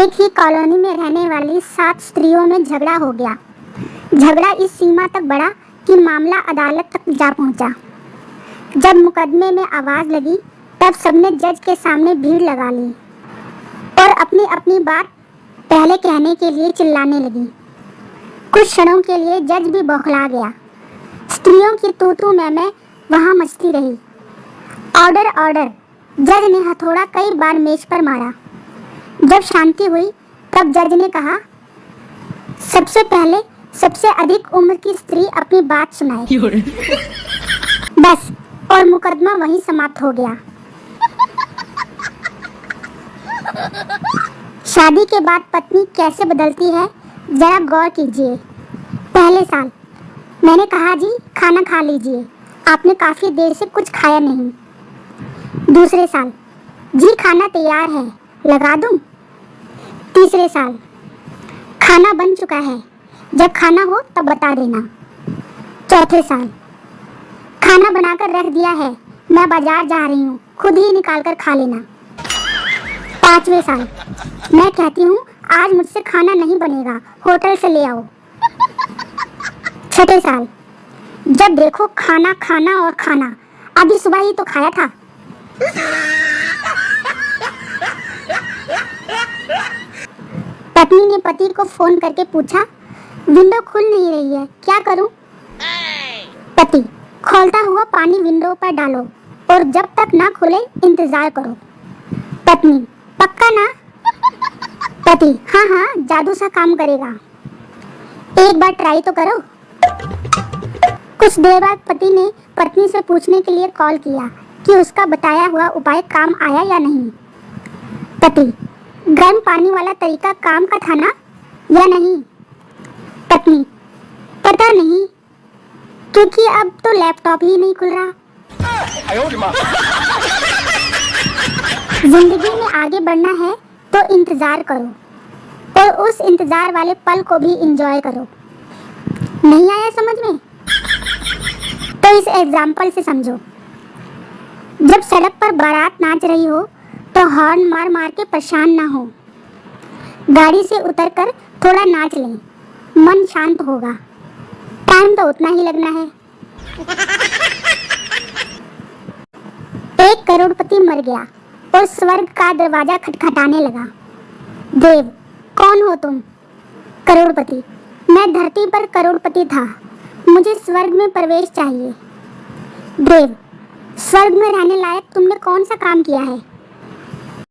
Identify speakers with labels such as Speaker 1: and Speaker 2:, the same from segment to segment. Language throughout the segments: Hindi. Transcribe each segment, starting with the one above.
Speaker 1: एक ही कॉलोनी में रहने वाली 7 स्त्रियों में झगड़ा हो गया। झगड़ा इस सीमा तक बढ़ा कि मामला अदालत तक जा पहुंचा। जब मुकदमे में आवाज लगी तब सबने जज के सामने भीड़ लगा ली और अपनी अपनी बात पहले कहने के लिए चिल्लाने लगी। कुछ क्षणों के लिए जज भी बौखला गया। स्त्रियों की तू मैं वहां मचती रही। Order order. जज ने हथौड़ा कई बार मेज पर मारा। जब शांति हुई तब जज ने कहा, सबसे पहले सबसे अधिक उम्र की स्त्री अपनी बात सुनाए। बस, और मुकदमा वहीं समाप्त हो गया। शादी के बाद पत्नी कैसे बदलती है जरा गौर कीजिए। पहले साल, मैंने कहा जी खाना खा लीजिए, आपने काफी देर से कुछ खाया नहीं। दूसरे साल, जी खाना तैयार है, लगा दूं? तीसरे साल, खाना बन चुका है, जब खाना हो तब बता देना। चौथे साल, खाना बनाकर रख दिया है, मैं बाजार जा रही हूँ, खुद ही निकाल कर खा लेना। पांचवें साल, मैं कहती हूँ आज मुझसे खाना नहीं बनेगा, होटल से ले आओ। छठे साल, जब देखो खाना खाना और खाना, अभी सुबह ही तो खाया था। पत्नी ने पति को फोन करके पूछा, विंडो खुल नहीं रही है, क्या करूं? पति, खोलता हुआ पानी विंडो पर डालो और जब तक ना खुले इंतजार करो। पत्नी, पक्का ना? पति, हाँ हाँ, जादू सा काम करेगा, एक बार ट्राई तो करो। कुछ देर बाद पति ने पत्नी से पूछने के लिए कॉल किया कि उसका बताया हुआ उपाय काम आया या नहीं। पति, गर्म पानी वाला तरीका काम का था ना या नहीं? पत्नी, पता नहीं, क्योंकि अब तो लैपटॉप ही नहीं खुल रहा। जिंदगी में आगे बढ़ना है तो इंतजार करो और उस इंतजार वाले पल को भी एंजॉय करो। नहीं आया समझ में? तो इस एग्जाम्पल से समझो। जब सड़क पर बारात नाच रही हो तो हॉर्न मार मार के परेशान ना हो। गाड़ी से उतरकर थोड़ा नाच लें, मन शांत होगा। टाइम तो उतना ही लगना है। एक करोड़पति मर गया और स्वर्ग का दरवाजा खटखटाने लगा। देव, कौन हो तुम? करोड़पति, मैं धरती पर करोड़पति था, मुझे स्वर्ग में प्रवेश चाहिए। देव, स्वर्ग में रहने लायक तुमने कौन सा काम किया है?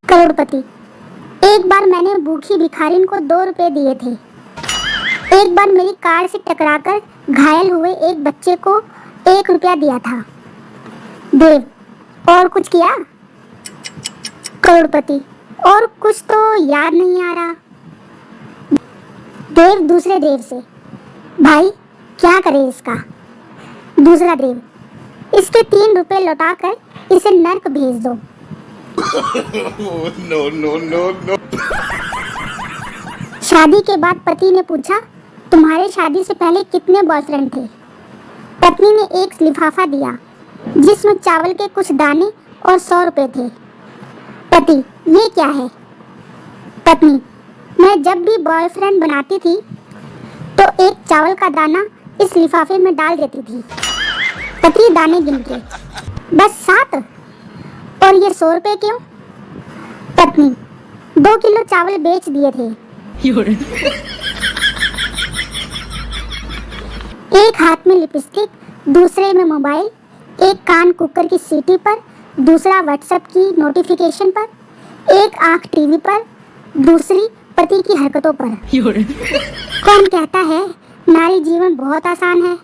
Speaker 1: करोड़पति, एक बार मैंने भूखी भिखारिन को 2 रुपए दिए थे। एक बार मेरी कार से टकराकर घायल हुए एक बच्चे को 1 रुपया दिया था। देव, और कुछ किया? करोड़पति, और कुछ तो याद नहीं आ रहा। देव दूसरे देव से, भाई क्या करे इसका? दूसरा देव, इसके 3 रुपए लौटाकर इसे नर्क भेज दो।
Speaker 2: No, no, no, no.
Speaker 1: शादी के बाद पति ने पूछा, तुम्हारे शादी से पहले कितने बॉयफ्रेंड थे? पत्नी ने एक लिफाफा दिया जिसमें चावल के कुछ दाने और 100 रुपए थे। पति, ये क्या है? पत्नी, मैं जब भी बॉयफ्रेंड बनाती थी तो एक चावल का दाना इस लिफाफे में डाल देती थी। पति दाने गिन के, बस 7? और ये 100 रुपए क्यों? पत्नी, 2 किलो चावल बेच दिए थे। एक हाथ में लिपस्टिक, दूसरे में मोबाइल, एक कान कुकर की सीटी पर, दूसरा व्हाट्सएप की नोटिफिकेशन पर, एक आंख टीवी पर, दूसरी पति की हरकतों पर। कौन कहता है नारी जीवन बहुत आसान है?